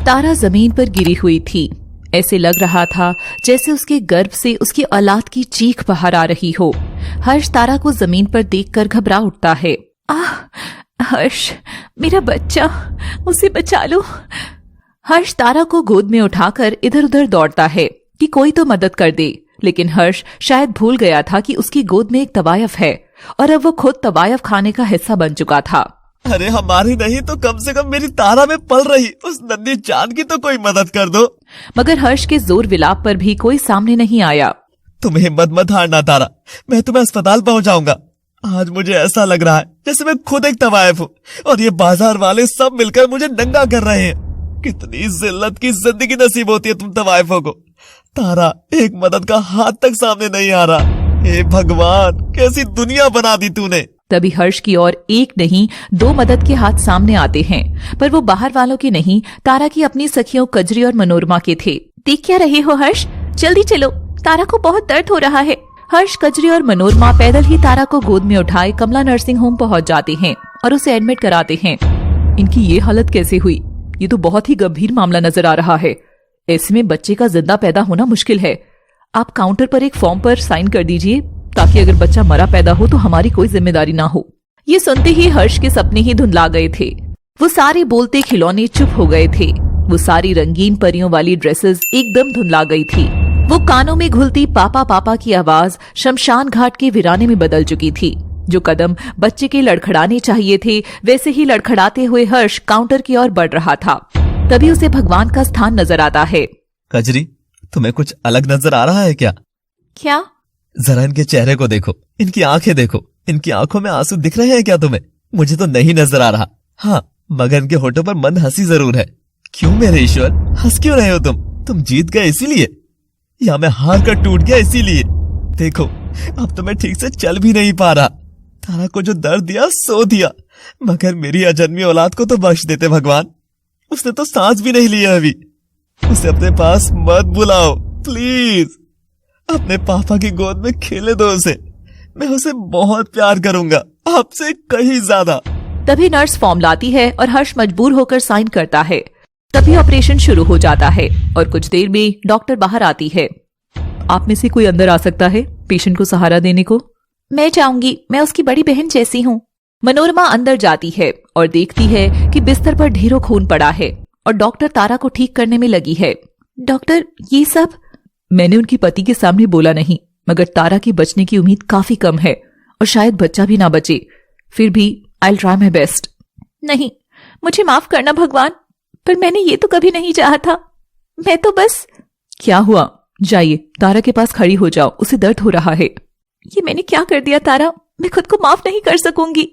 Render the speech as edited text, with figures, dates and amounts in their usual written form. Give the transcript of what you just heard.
तारा जमीन पर गिरी हुई थी। ऐसे लग रहा था जैसे उसके गर्भ से उसकी औलाद की चीख बाहर आ रही हो। हर्ष तारा को जमीन पर देखकर घबरा उठता है। हर्ष, मेरा बच्चा, उसे बचा लो। हर्ष तारा को गोद में उठाकर इधर उधर दौड़ता है कि कोई तो मदद कर दे, लेकिन हर्ष शायद भूल गया था कि उसकी गोद में एक तवायफ है और अब वो खुद तवायफ खाने का हिस्सा बन चुका था। अरे हमारी नहीं तो कम से कम मेरी तारा में पल रही उस नन्ही जान की तो कोई मदद कर दो। मगर हर्ष के जोर विलाप पर भी कोई सामने नहीं आया। तुम हिम्मत मत हारना तारा, मैं तुम्हें अस्पताल पहुंचाऊंगा। आज मुझे ऐसा लग रहा है जैसे मैं खुद एक तवायफ हूँ और ये बाजार वाले सब मिलकर मुझे नंगा कर रहे हैं। कितनी जिल्लत की जिंदगी नसीब होती है तुम तवायफों को। तारा, एक मदद का हाथ तक सामने नहीं आ रहा। हे भगवान, कैसी दुनिया बना दी तूने। तभी हर्ष की ओर एक नहीं 2 मदद के हाथ सामने आते हैं, पर वो बाहर वालों के नहीं, तारा की अपनी सखियों कजरी और मनोरमा के थे। देख क्या रहे हो हर्ष, जल्दी चलो, तारा को बहुत दर्द हो रहा है। हर्ष, कजरी और मनोरमा पैदल ही तारा को गोद में उठाए कमला नर्सिंग होम पहुंच जाते हैं और उसे एडमिट कराते हैं। इनकी ये हालत कैसे हुई? ये तो बहुत ही गंभीर मामला नजर आ रहा है। ऐसे में बच्चे का जिंदा पैदा होना मुश्किल है। आप काउंटर पर एक फॉर्म पर साइन कर दीजिए ताकि अगर बच्चा मरा पैदा हो तो हमारी कोई जिम्मेदारी ना हो। ये सुनते ही हर्ष के सपने ही धुंधला गए थे। वो सारे बोलते खिलौने चुप हो गए थे। वो सारी रंगीन परियों वाली ड्रेसेस एकदम धुंधला गई थी। वो कानों में घुलती पापा पापा की आवाज शमशान घाट के वीराने में बदल चुकी थी। जो कदम बच्चे के लड़खड़ाने चाहिए थे वैसे ही लड़खड़ाते हुए हर्ष काउंटर की ओर बढ़ रहा था। तभी उसे भगवान का स्थान नजर आता है। कजरी, तुम्हें कुछ अलग नजर आ रहा है क्या? क्या? जरा इनके चेहरे को देखो, इनकी आंखें देखो, इनकी आंखों में आंसू दिख रहे हैं क्या तुम्हें? मुझे तो नहीं नजर आ रहा। हाँ, मगर इनके होठों पर मंद हंसी जरूर है। क्यों मेरे ईश्वर, हंस क्यों रहे हो तुम जीत गए इसीलिए, या मैं हार कर टूट गया इसीलिए? देखो, अब तो मैं ठीक से चल भी नहीं पा रहा। तारा को जो दर्द दिया सो दिया, मगर मेरी अजन्मी औलाद को तो बख्श देते भगवान। उसने तो सांस भी नहीं लिया अभी। उसे अपने पास मत बुलाओ प्लीज। अपने पापा की गोद में खेले दो उसे। मैं उसे बहुत प्यार करूंगा, आपसे कहीं ज्यादा। तभी नर्स फॉर्म लाती है और हर्ष मजबूर होकर साइन करता है। तभी ऑपरेशन शुरू हो जाता है और कुछ देर में डॉक्टर बाहर आती है। आप में से कोई अंदर आ सकता है पेशेंट को सहारा देने को? मैं जाऊंगी, मैं उसकी बड़ी बहन जैसी हूँ। मनोरमा अंदर जाती है और देखती है कि बिस्तर पर ढेरों खून पड़ा है और डॉक्टर तारा को ठीक करने में लगी है। डॉक्टर, ये सब? मैंने उनकी पति के सामने बोला नहीं, मगर तारा के बचने की उम्मीद काफी कम है और शायद बच्चा भी ना बचे। फिर भी I will try my best. नहीं, मुझे माफ करना भगवान, पर मैंने ये तो कभी नहीं चाहा था। मैं तो बस। क्या हुआ? जाइए, तारा के पास खड़ी हो जाओ, उसे दर्द हो रहा है। ये मैंने क्या कर दिया तारा? मैं खुद को माफ नहीं कर सकूंगी।